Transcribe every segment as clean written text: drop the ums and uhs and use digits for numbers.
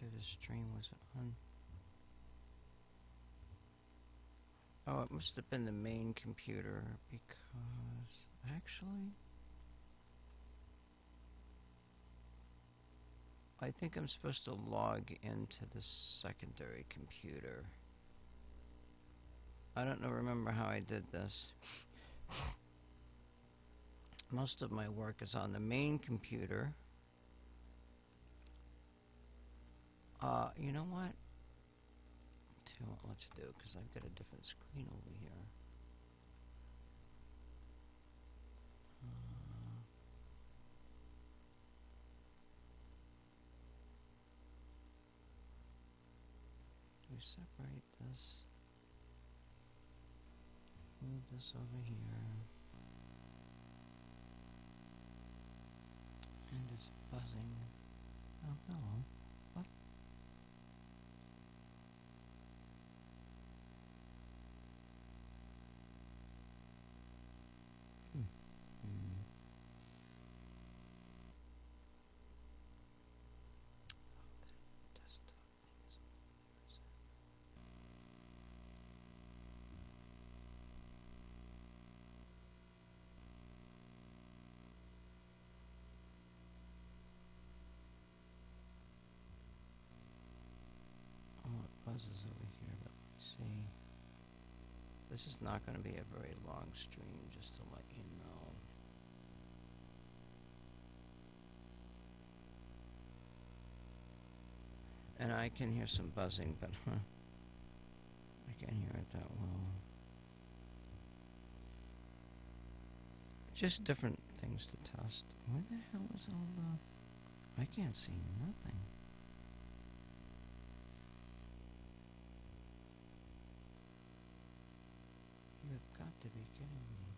to the stream was on. Oh, it must have been the main computer because actually I think I'm supposed to log into the secondary computer. I don't remember how I did this. Most of my work is on the main computer. You know what? Tell you what, let's do, because I've got a different screen over here. Do we separate this? Move this over here. And it's buzzing. Oh, hello. What? Buzzes over here, but let's see. This is not going to be a very long stream, just to let you know. And I can hear some buzzing, but I can't hear it that well. Just different things to test. Where the hell is all the... I can't see nothing. You've got to be kidding me.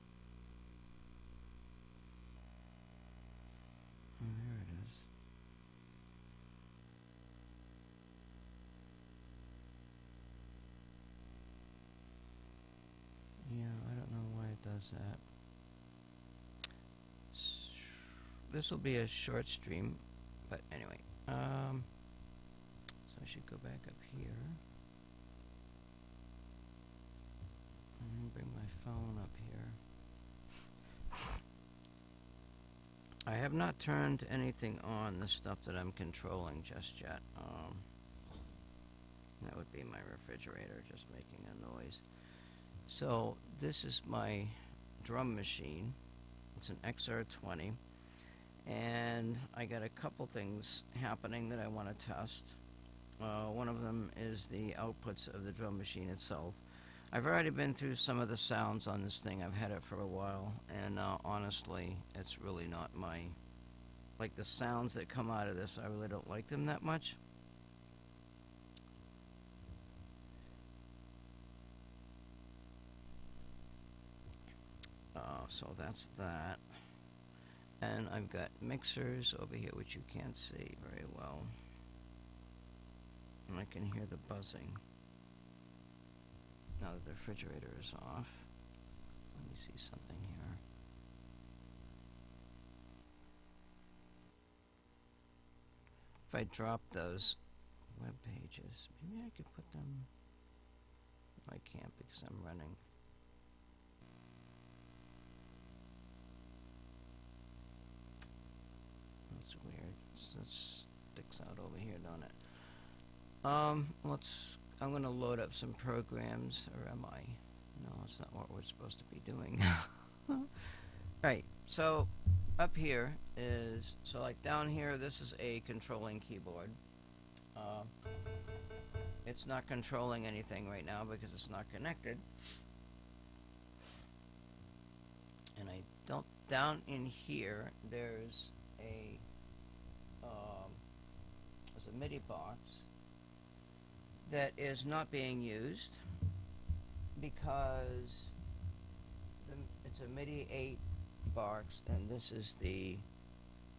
Oh, there it is. Yeah, I don't know why it does that. This will be a short stream, but anyway. So I should go back up here. Bring my phone up here. I have not turned anything on, the stuff that I'm controlling just yet. That would be my refrigerator just making a noise. So this is my drum machine. It's an XR20. And I got a couple things happening that I want to test. One of them is the outputs of the drum machine itself. I've already been through some of the sounds on this thing. I've had it for a while, and honestly, it's really not my... Like, the sounds that come out of this, I really don't like them that much. So that's that. And I've got mixers over here, which you can't see very well. And I can hear the buzzing. Now that the refrigerator is off, let me see something here. If I drop those web pages, maybe I could put them... I can't because I'm running. That's weird. It sticks out over here, don't it? I'm going to load up some programs, or am I? No, it's not what we're supposed to be doing. Right, so up here is, so like down here, this is a controlling keyboard. It's not controlling anything right now because it's not connected. And I don't, down in here, there's a MIDI box that is not being used because it's a MIDI 8 box, and this is the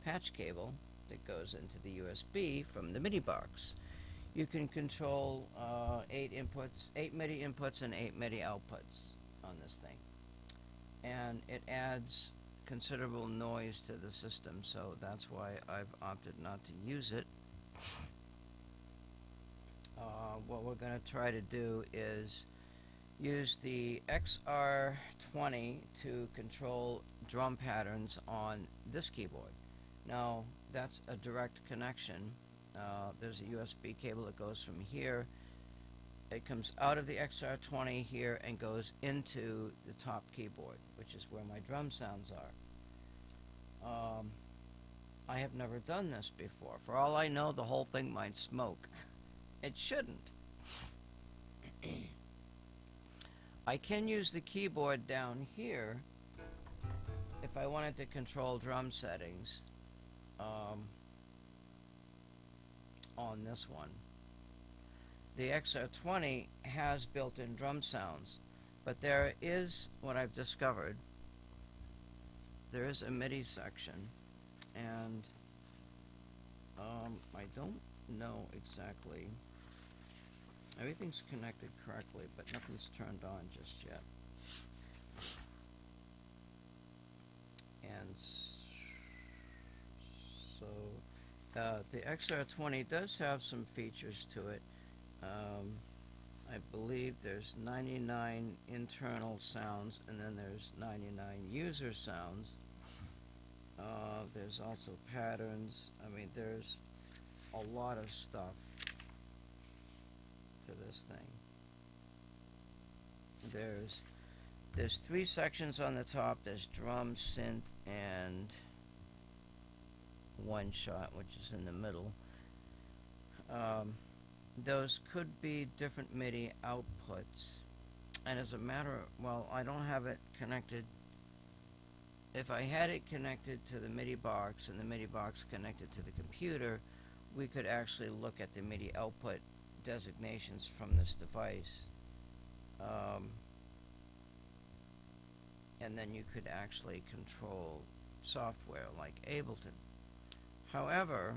patch cable that goes into the USB from the MIDI box. You can control 8 MIDI inputs and 8 MIDI outputs on this thing, and it adds considerable noise to the system, so that's why I've opted not to use it. what we're going to try to do is use the XR20 to control drum patterns on this keyboard. Now, that's a direct connection. There's a USB cable that goes from here. It comes out of the XR20 here and goes into the top keyboard, which is where my drum sounds are. I have never done this before. For all I know, the whole thing might smoke. It shouldn't. I can use the keyboard down here if I wanted to control drum settings on this one. The XR20 has built-in drum sounds, but there is, what I've discovered, there is a Midi section, and I don't know exactly. Everything's connected correctly, but nothing's turned on just yet. And so the XR20 does have some features to it. I believe there's 99 internal sounds, and then there's 99 user sounds. There's also patterns. I mean, there's a lot of stuff to this thing. There's 3 sections on the top. There's drum, synth, and one shot, which is in the middle. Those could be different MIDI outputs, and as a matter of, well, I don't have it connected. If I had it connected to the MIDI box and the MIDI box connected to the computer, we could actually look at the MIDI output designations from this device, and then you could actually control software like Ableton. However,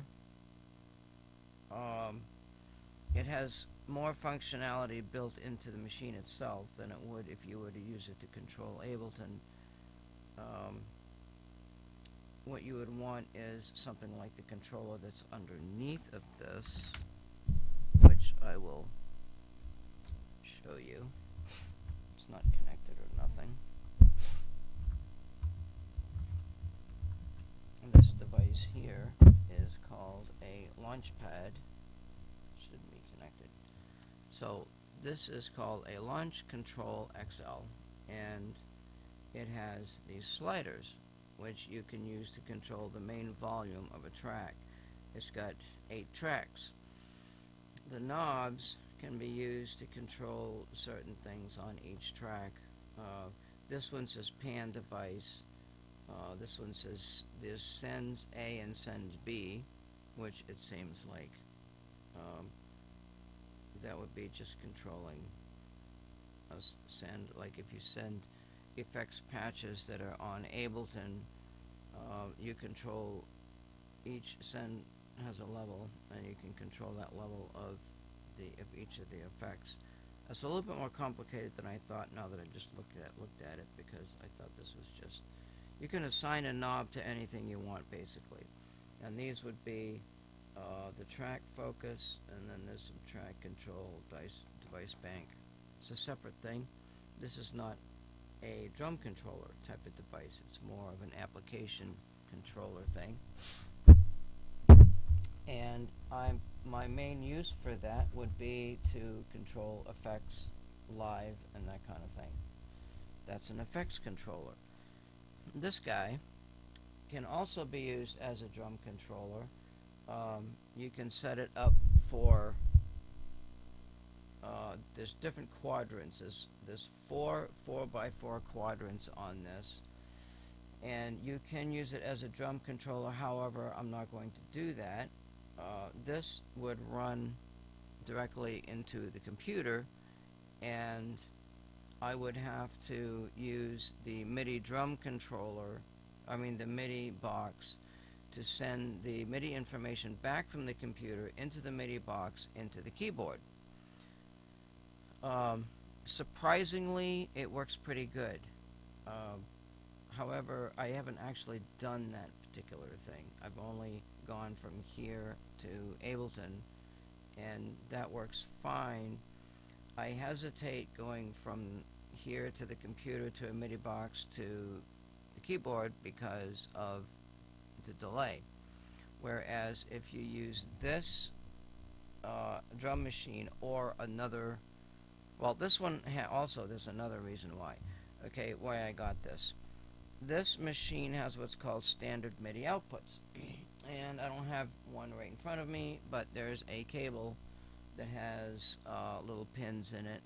it has more functionality built into the machine itself than it would if you were to use it to control Ableton. What you would want is something like the controller that's underneath of this, which I will show you. It's not connected or nothing. This device here is called a launchpad. Shouldn't be connected. So this is called a Launch Control XL, and it has these sliders which you can use to control the main volume of a track. It's got 8 tracks. The knobs can be used to control certain things on each track. This one says pan device. This one says this sends A and sends B, which it seems like that would be just controlling a send. Like if you send effects patches that are on Ableton, you control each send has a level, and you can control that level of each of the effects. It's a little bit more complicated than I thought now that I just looked at it, because I thought this was just, you can assign a knob to anything you want basically, and these would be the track focus, and then there's some track control, device bank. It's a separate thing. This is not a drum controller type of device. It's more of an application controller thing. And my main use for that would be to control effects live and that kind of thing. That's an effects controller. This guy can also be used as a drum controller. You can set it up for there's different quadrants. There's 4 4x4 quadrants on this, and you can use it as a drum controller. However, I'm not going to do that. This would run directly into the computer, and I would have to use the MIDI drum controller, the MIDI box, to send the MIDI information back from the computer into the MIDI box into the keyboard. Surprisingly, it works pretty good. However, I haven't actually done that particular thing. I've only gone from here to Ableton and that works fine. I hesitate going from here to the computer to a MIDI box to the keyboard because of the delay. Whereas if you use this drum machine or another, well, this one also, there's another reason why. Okay, why I got this. This machine has what's called standard MIDI outputs. And I don't have one right in front of me, but there's a cable that has little pins in it,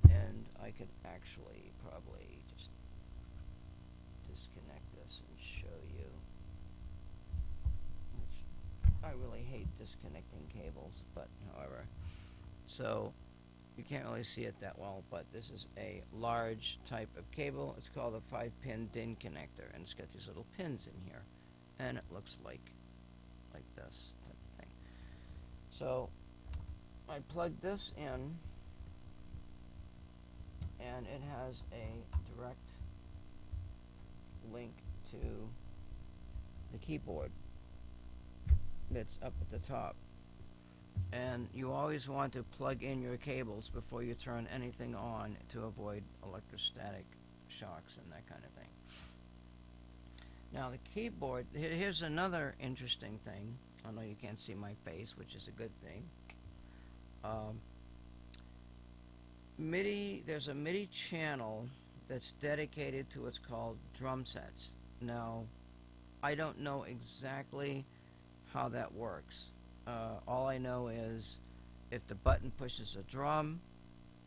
and I could actually probably just disconnect this and show you, which I really hate disconnecting cables, but however, so you can't really see it that well, but this is a large type of cable. It's called a 5-pin DIN connector, and it's got these little pins in here, and it looks like this type of thing. So I plug this in, and it has a direct link to the keyboard that's up at the top. And you always want to plug in your cables before you turn anything on to avoid electrostatic shocks and that kind of thing. Now the keyboard, here's another interesting thing. I know you can't see my face, which is a good thing. MIDI, there's a MIDI channel that's dedicated to what's called drum sets. Now, I don't know exactly how that works. All I know is if the button pushes a drum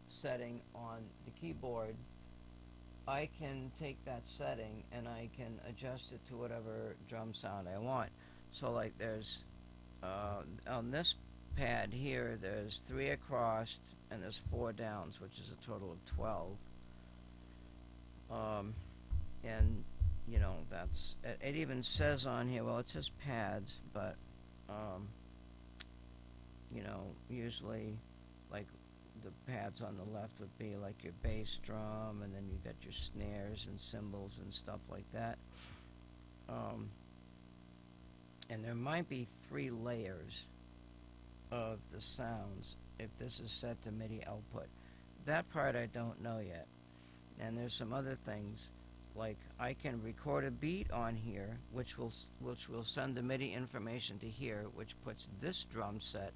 setting on the keyboard, I can take that setting and I can adjust it to whatever drum sound I want. So like there's on this pad here, there's 3 across and there's 4 downs, which is a total of 12. And you know, that's it even says on here, well, it says pads, but you know, usually like the pads on the left would be like your bass drum, and then you got your snares and cymbals and stuff like that. And there might be 3 layers of the sounds if this is set to MIDI output. That part I don't know yet. And there's some other things, like I can record a beat on here, which will send the MIDI information to here, which puts this drum set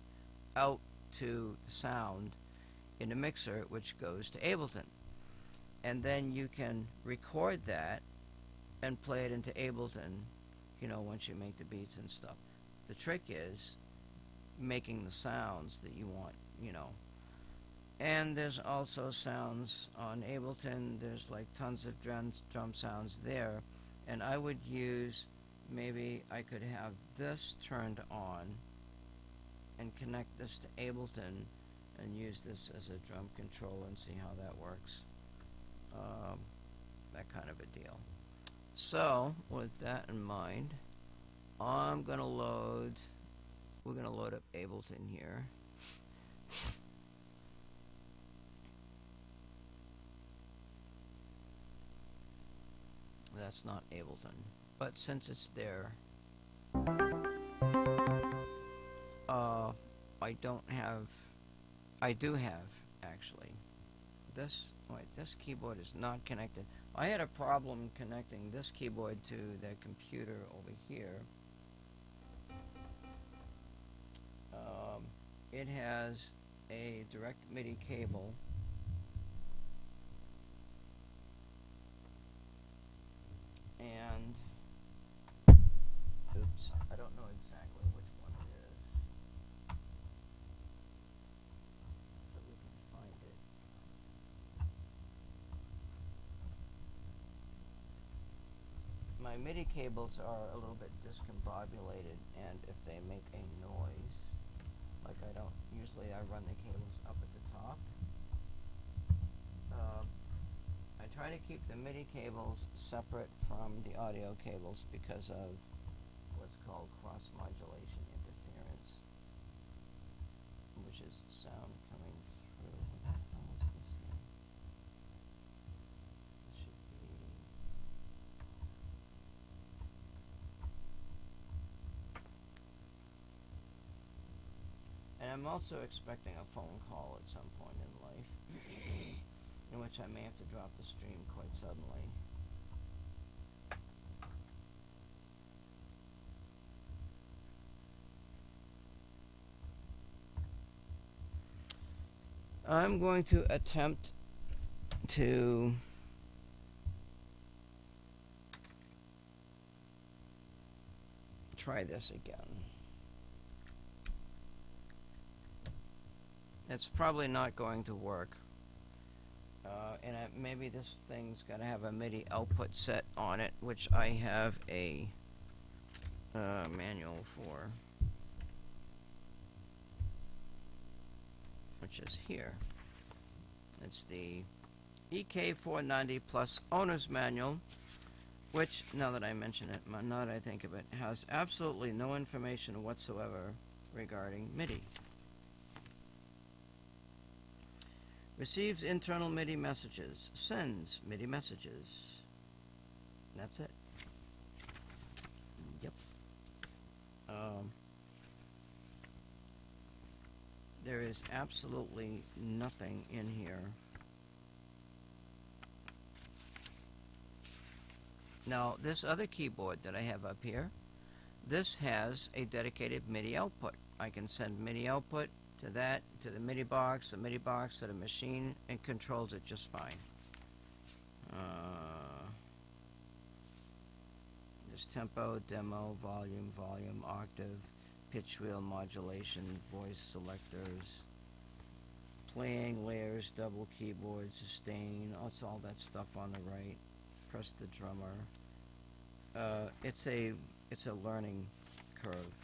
out to the sound in a mixer, which goes to Ableton. And then you can record that and play it into Ableton, you know, once you make the beats and stuff. The trick is making the sounds that you want, you know. And there's also sounds on Ableton. There's like tons of drum sounds there. And I would use, maybe I could have this turned on and connect this to Ableton and use this as a drum controller and see how that works. That kind of a deal. So, with that in mind, we're going to load up Ableton here. That's not Ableton, but since it's there, I do have actually this. Wait, this keyboard is not connected. I had a problem connecting this keyboard to the computer over here. It has a direct MIDI cable. And oops, I don't know exactly which one it is, but we can find it. My MIDI cables are a little bit discombobulated, and if they make a noise, like usually I run the cables up at the top. I try to keep the MIDI cables separate from the audio cables because of what's called cross-modulation interference, which is sound coming through. What the hell is this thing? It should be... And I'm also expecting a phone call at some point in life, in which I may have to drop the stream quite suddenly. I'm going to attempt to try this again. It's probably not going to work. And maybe this thing's got to have a MIDI output set on it, which I have a manual for, which is here. It's the EK490 Plus Owner's Manual, which, now that I mention it, now that I think of it, has absolutely no information whatsoever regarding MIDI. Receives internal MIDI messages. Sends MIDI messages. That's it. Yep. There is absolutely nothing in here. Now, this other keyboard that I have up here, this has a dedicated MIDI output. I can send MIDI output to that, to the MIDI box to the machine, and controls it just fine. There's tempo, demo, volume, octave, pitch wheel modulation, voice selectors, playing layers, double keyboard, sustain, it's all that stuff on the right. Press the drummer. It's a learning curve.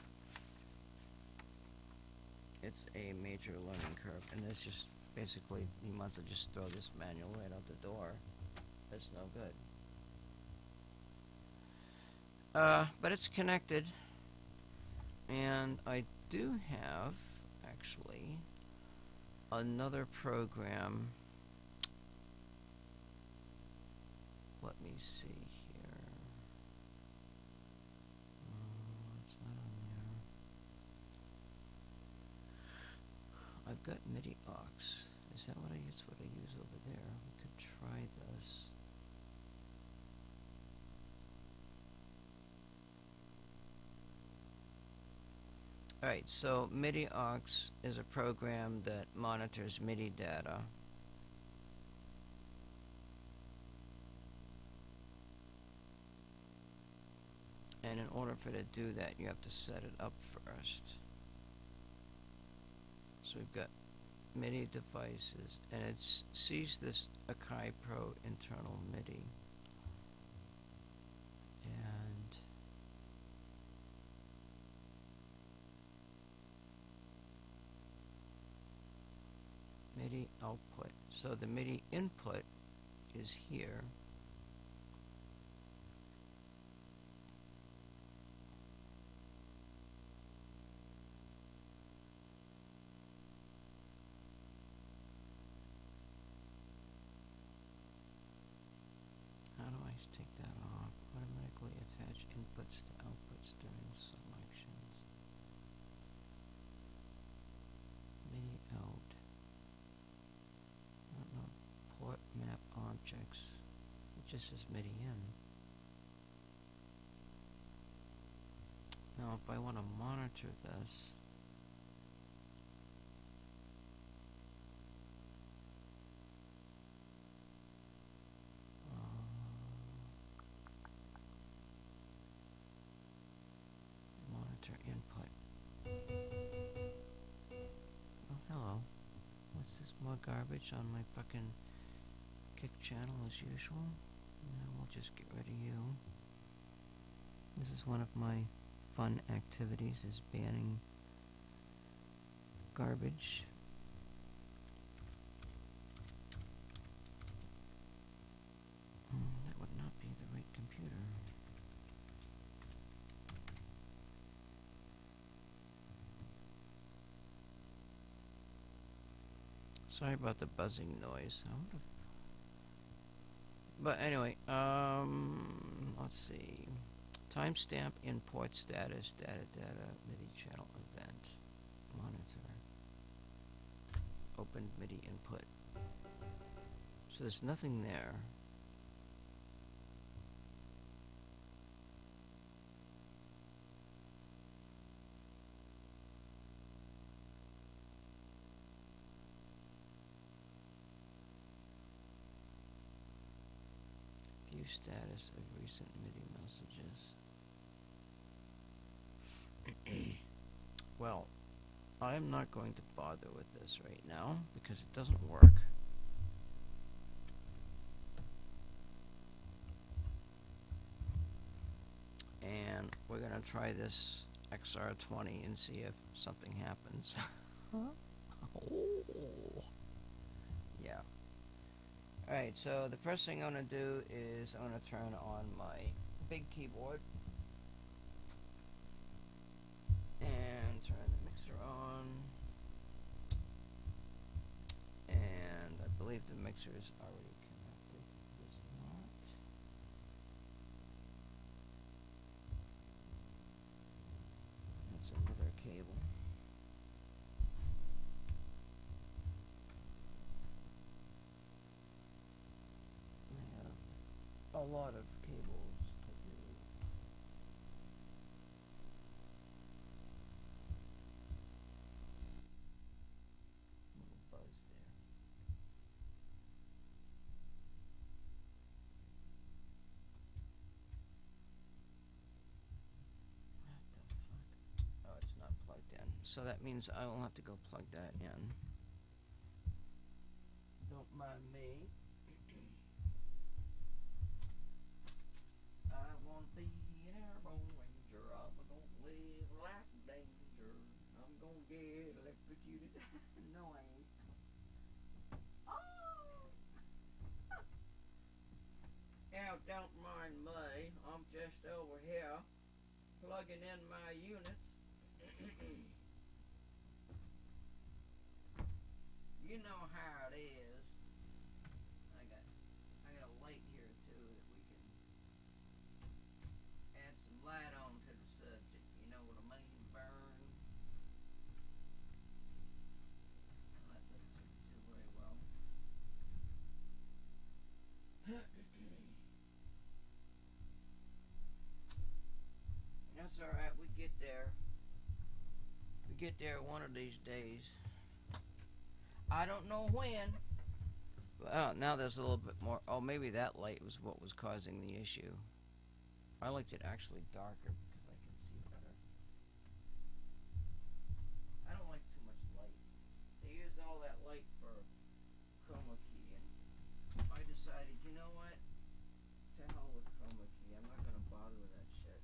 It's a major learning curve, and it's just basically, you might as well just throw this manual right out the door. It's no good. But it's connected, and I do have, actually, another program. Let me see here. It's not on there. I've got MIDI aux. Is that what I use? What I use over there? We could try this. Alright, so MIDI aux is a program that monitors MIDI data. And in order for it to do that, you have to set it up first. So we've got MIDI devices, and it sees this Akai Pro internal MIDI. And MIDI output. So the MIDI input is here. Take that off. Automatically attach inputs to outputs during selections. MIDI out. I don't know. Port map objects. It just says MIDI in. Now, if I want to monitor this, input. Oh, hello. What's this? More garbage on my fucking kick channel as usual? Yeah, we'll just get rid of you. This is one of my fun activities, is banning garbage. That would not be the right computer. Sorry about the buzzing noise. But anyway, let's see. Timestamp, import status, data, MIDI channel event, monitor. opened Midi input. So there's nothing there. View status of recent Midi messages. Well, I'm not going to bother with this right now because it doesn't work. And we're going to try this XR20 and see if something happens. Oh. Yeah. Alright, so the first thing I'm going to do is I'm going to turn on my big keyboard and turn the mixer on. And I believe the mixer is already connected. It is not. That's another cable. I have a lot of cables to do. Little buzz there. What the fuck? Oh, it's not plugged in. So that means I will have to go plug that in. Don't mind me. I want to be an airborne ranger. I'm gonna live like danger. I'm gonna get electrocuted. No, I ain't. Oh! Now, don't mind me. I'm just over here plugging in my units. You know how it is. I got a light here too that we can add some light on to the subject. You know what I mean? Burn. Well, that doesn't seem to do very well. That's alright, we get there. We get there one of these days. I don't know when. Well, now there's a little bit more. Oh, maybe that light was what was causing the issue. I liked it actually darker because I can see better. I don't like too much light. They use all that light for chroma key, and I decided, you know what? To hell with chroma key. I'm not gonna bother with that shit.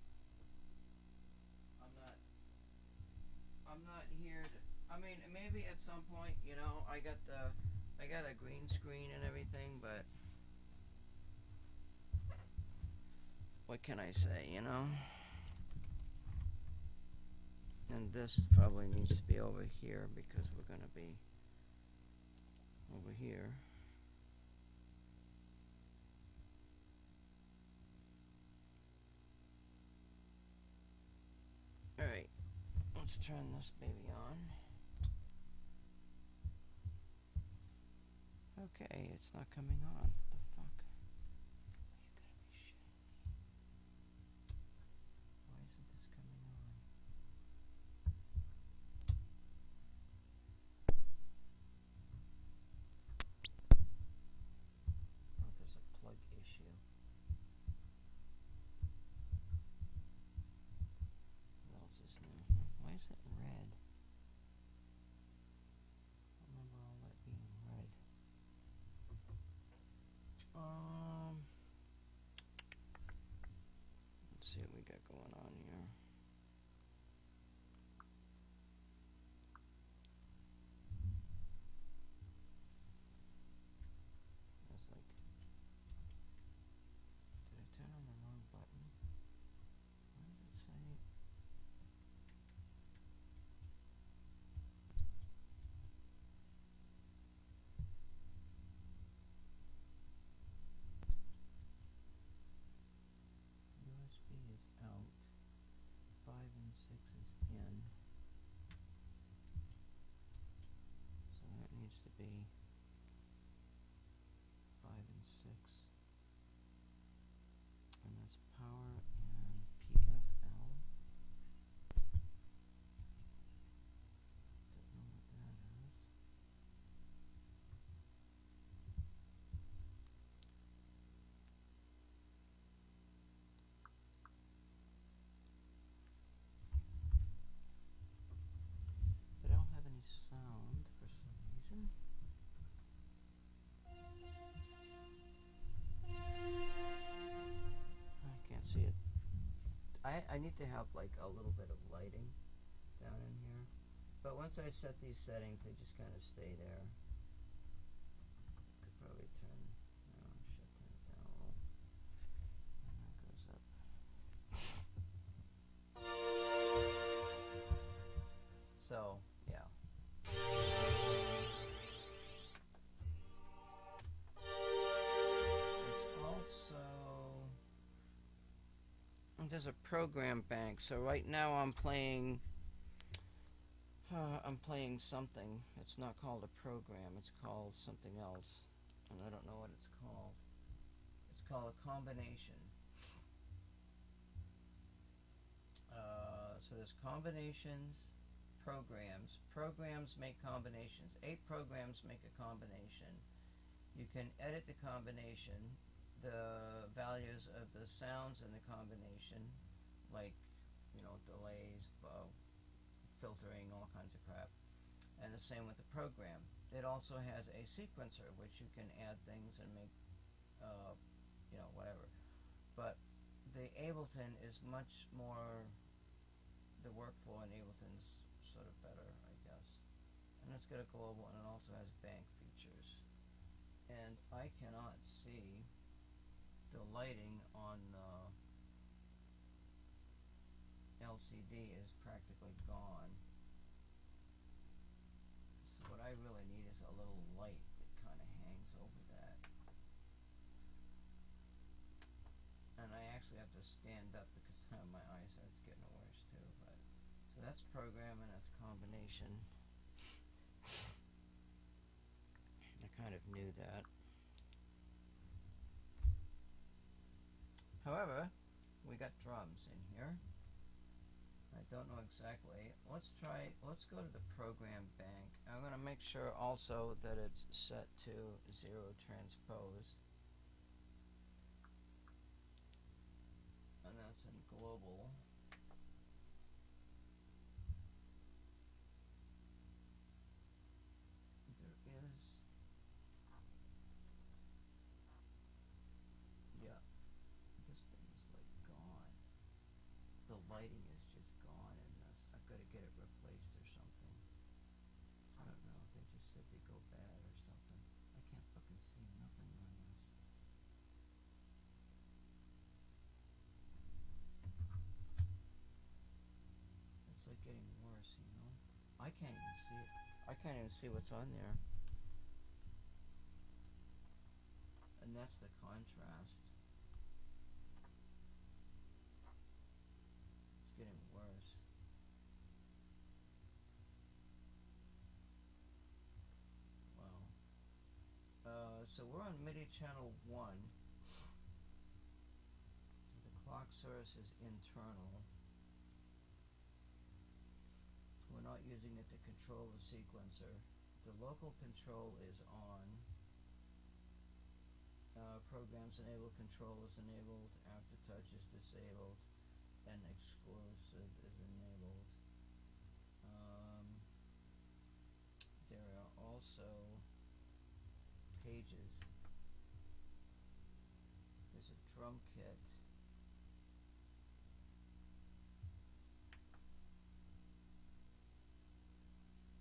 I'm not here to. I mean, maybe at some point, you know, I got a green screen and everything, but what can I say, you know? And this probably needs to be over here because we're gonna be over here. Alright, let's turn this baby on. Okay, it's not coming on. What the fuck? You gotta be shitting me. Why isn't this coming on? Oh, there's a plug issue. What else is new? Why is it red? I remember all that being red. be 5 and 6, and that's power and PFL. Don't know what that is. But I don't have any sound for some reason. I can't see it. I need to have like a little bit of lighting down in here. But once I set these settings, they just kind of stay there. Could probably turn it down a little. And that goes up. So, yeah. There's a program bank. So right now I'm playing something. It's not called a program. It's called something else, and I don't know what it's called. It's called a combination. So there's combinations, programs. Programs make combinations. 8 programs make a combination. You can edit the combination, the values of the sounds in the combination, like, delays, filtering, all kinds of crap. And the same with the program. It also has a sequencer, which you can add things and make, whatever. But the Ableton is much more, the workflow in Ableton's sort of better, I guess. And it's got a global, and it also has bank features. And I cannot see the lighting on the LCD is practically gone. So what I really need is a little light that kind of hangs over that. And I actually have to stand up because my eyesight's getting worse too. But so that's program and that's combination. I kind of knew that. However, we got drums in here. I don't know exactly. Let's go to the program bank. I'm going to make sure also that it's set to 0 transpose. And that's in global. There is, yeah, this thing is like gone. The lighting is just gone in this. I've got to get it replaced or something. I don't know. They just said they go bad or something. I can't fucking see nothing on this. It's like getting worse, I can't even see it. I can't even see what's on there. And that's the contrast. It's getting worse. Wow. So we're on Midi channel 1. The clock source is internal. We're not using it to control the sequencer. The local control is on. Programs enabled, control is enabled, aftertouch is disabled, and exclusive is enabled. There are also pages. There's a drum kit.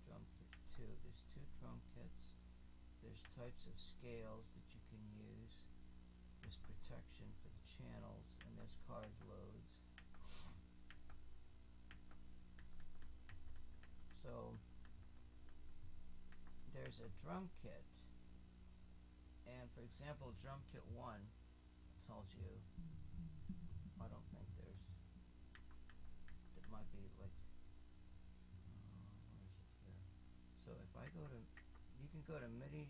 Drum kit 2. There's 2 drum kits. There's types of scales that you can use. There's protection for the channels, and there's card loads. So there's a drum kit, and for example, drum kit 1 tells you, I don't think there's, it might be like, where is it here? So if I go to, you can go to Midi.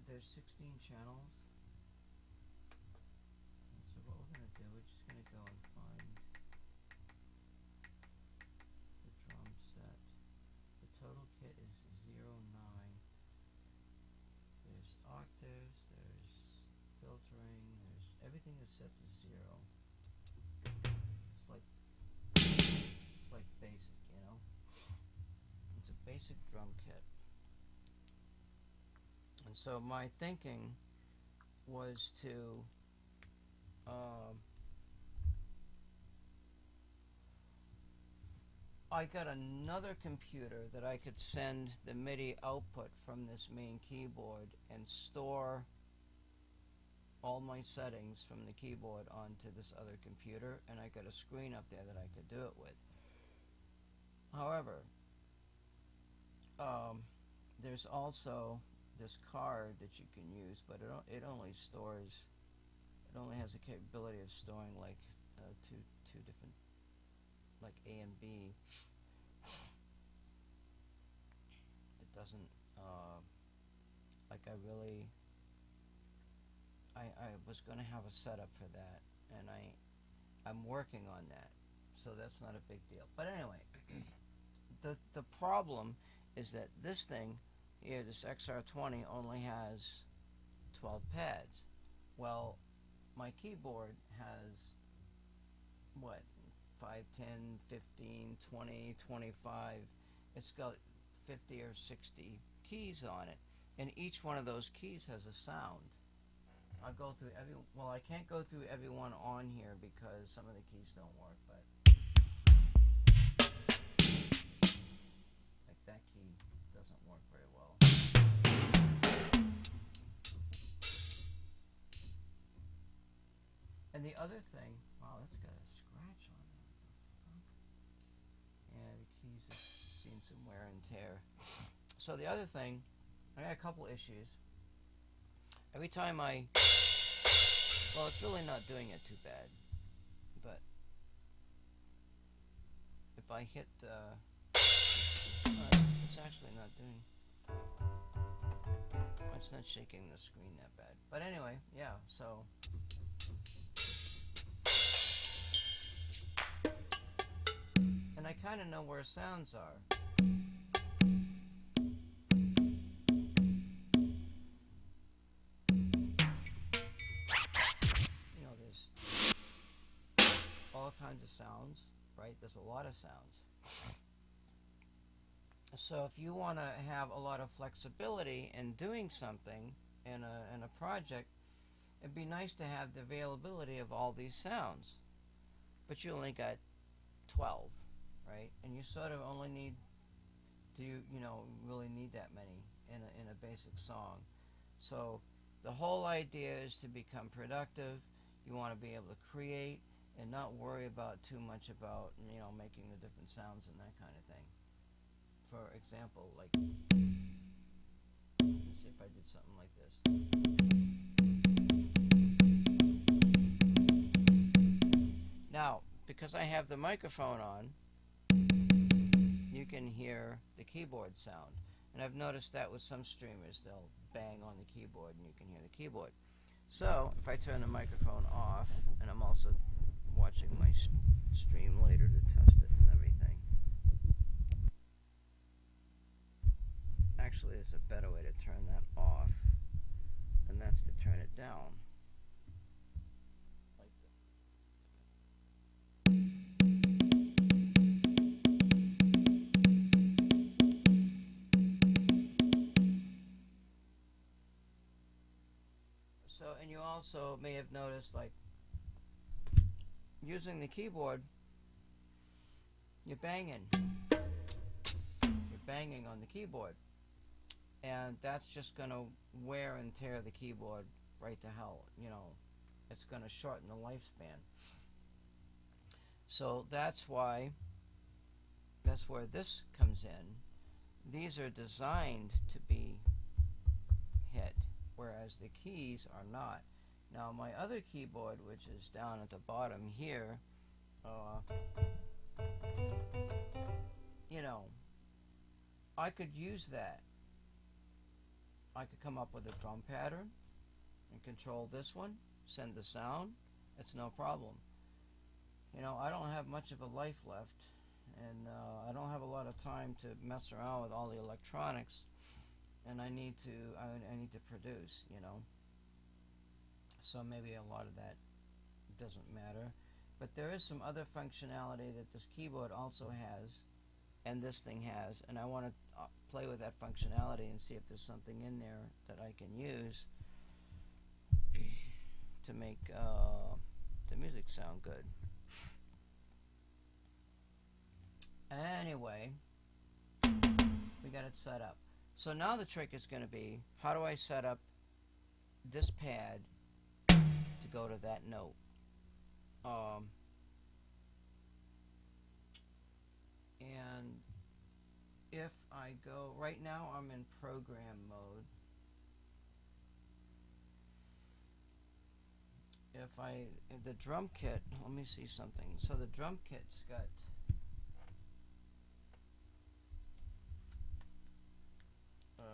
There's 16 channels. So what we're going to do, we're just going to go and find the drum set. The total kit is 09. There's octaves, there's filtering, there's everything is set to 0. It's like basic, you know. It's a basic drum kit. And so my thinking was to I got another computer that I could send the MIDI output from this main keyboard and store all my settings from the keyboard onto this other computer, and I got a screen up there that I could do it with. However, there's also this card that you can use, but it only has the capability of storing like two different, like A and B. It doesn't like I was going to have a setup for that, and I'm working on that, so that's not a big deal. But anyway, the problem is that this thing here, this XR20, only has 12 pads. Well, my keyboard has what, 5, 10, 15, 20, 25. It's got 50 or 60 keys on it, and each one of those keys has a sound. I'll go through well, I can't go through every one on here because some of the keys don't work, but like that key doesn't work very well. And the other thing, wow, that's got a scratch on it. Yeah, the keys have seen some wear and tear. So the other thing, I got a couple issues. Every time well, it's really not doing it too bad, but if I hit, it's actually not doing, it's not shaking the screen that bad. But anyway, yeah, so and I kind of know where sounds are. You know, there's all kinds of sounds, right? There's a lot of sounds. So if you want to have a lot of flexibility in doing something in a project, it'd be nice to have the availability of all these sounds. But you only got 12, right? And you sort of only need to, really need that many in a basic song. So the whole idea is to become productive. You want to be able to create and not worry about too much about, making the different sounds and that kind of thing. For example, like, let's see if I did something like this. Now, because I have the microphone on, you can hear the keyboard sound. And I've noticed that with some streamers, they'll bang on the keyboard and you can hear the keyboard. So, if I turn the microphone off, and I'm also watching my stream later to test it and everything. Actually, there's a better way to turn that off, and that's to turn it down. Like so, and you also may have noticed, like, using the keyboard, you're banging. You're banging on the keyboard. And that's just going to wear and tear the keyboard right to hell. It's going to shorten the lifespan. So that's where this comes in. These are designed to be hit, whereas the keys are not. Now my other keyboard, which is down at the bottom here, I could use that. I could come up with a drum pattern and control this one, send the sound. It's no problem. You know, I don't have much of a life left, and I don't have a lot of time to mess around with all the electronics, and I need to produce, you know. So maybe a lot of that doesn't matter. But there is some other functionality that this keyboard also has, and this thing has, and I want to play with that functionality and see if there's something in there that I can use to make the music sound good. Anyway, we got it set up. So now the trick is going to be, how do I set up this pad to go to that note? And if I go, right now I'm in program mode. The drum kit, let me see something. So the drum kit's got, let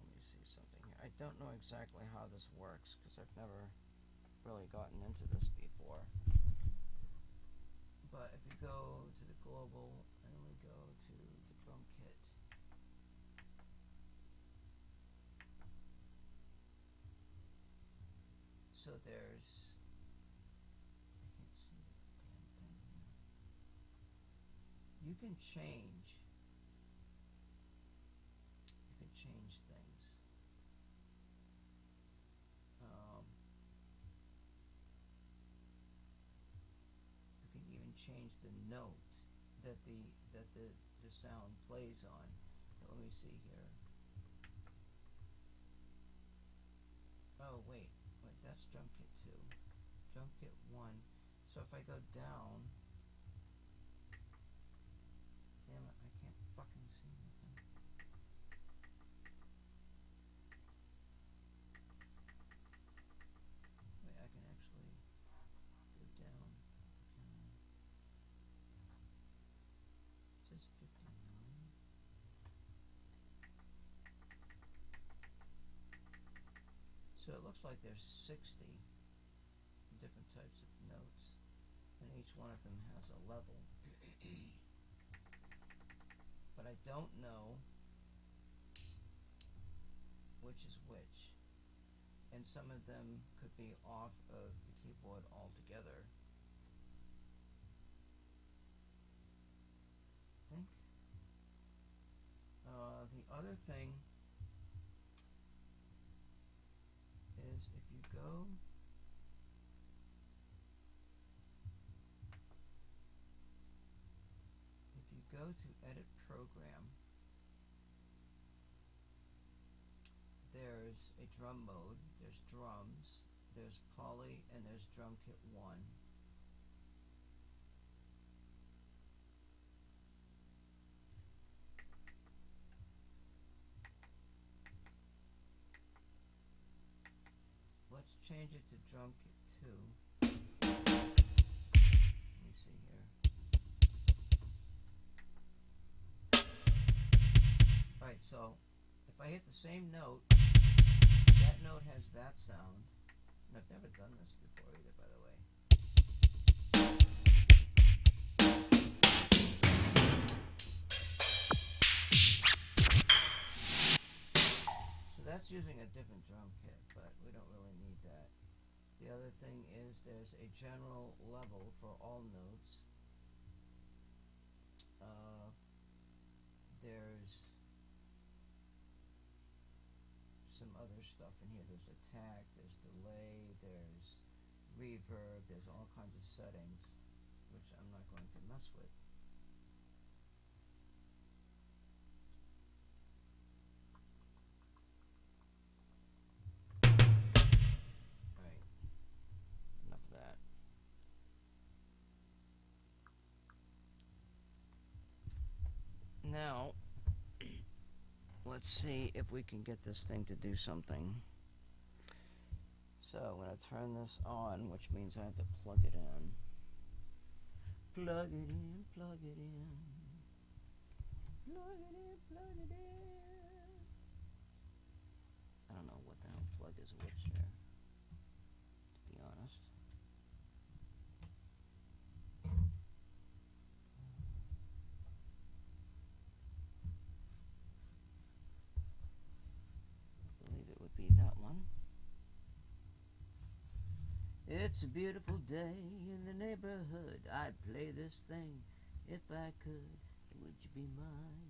me see something here. I don't know exactly how this works because I've never really gotten into this before. But if you go to the global and we go to the drum kit, so there's, I can't see the damn thing here. You can change things. You can even change the note that the sound plays on. Let me see here. Oh wait, that's drum kit 2. Drum kit 1. So if I go down, damn it, I can't fucking see anything. Wait, I can actually go down. It says 59. So it looks like there's 60 different types of notes, and each one of them has a level. But I don't know which is which, and some of them could be off of the keyboard altogether. I think. The other thing is if you go to edit program, there's a drum mode, there's drums, there's poly, and there's drum kit 1. Let's change it to drum kit 2. Let me see here. Alright, so if I hit the same note, that note has that sound. And I've never done this before either, by the way. So that's using a different drum kit, but we don't really need that. The other thing is there's a general level for all notes. There's some other stuff in here. There's attack, there's delay, there's reverb, there's all kinds of settings, which I'm not going to mess with. Right, enough of that. Now, let's see if we can get this thing to do something. So I'm going to turn this on, which means I have to plug it in. Plug it in, plug it in. Plug it in, plug it in. I don't know what the hell plug is which there, to be honest. I believe it would be that one. It's a beautiful day in the neighborhood. I'd play this thing if I could. Would you be mine?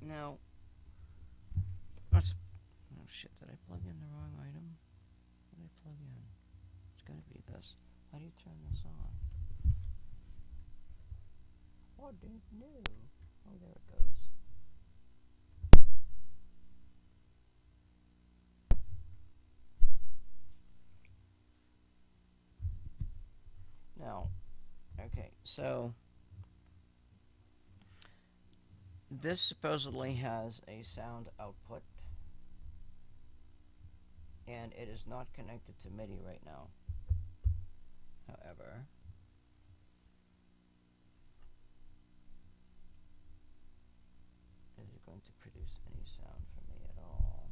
Now, oh shit, did I plug in the wrong item? What did I plug in? It's gotta be this. How do you turn this on? Oh, didn't know. Oh, there it goes. Now, okay, so this supposedly has a sound output, and it is not connected to Midi right now. However, is it going to produce any sound for me at all?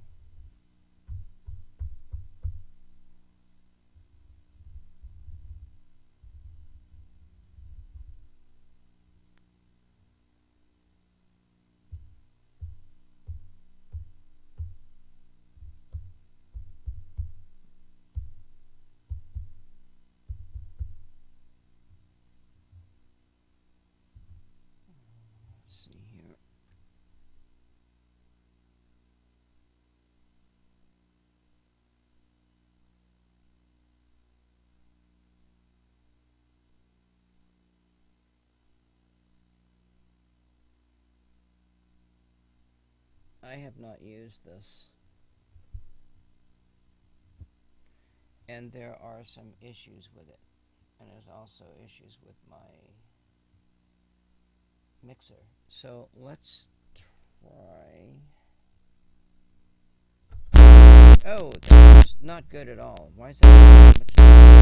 Let's see here. I have not used this, and there are some issues with it, and there's also issues with my mixer. So let's try. Oh, that's not good at all. Why is that so much?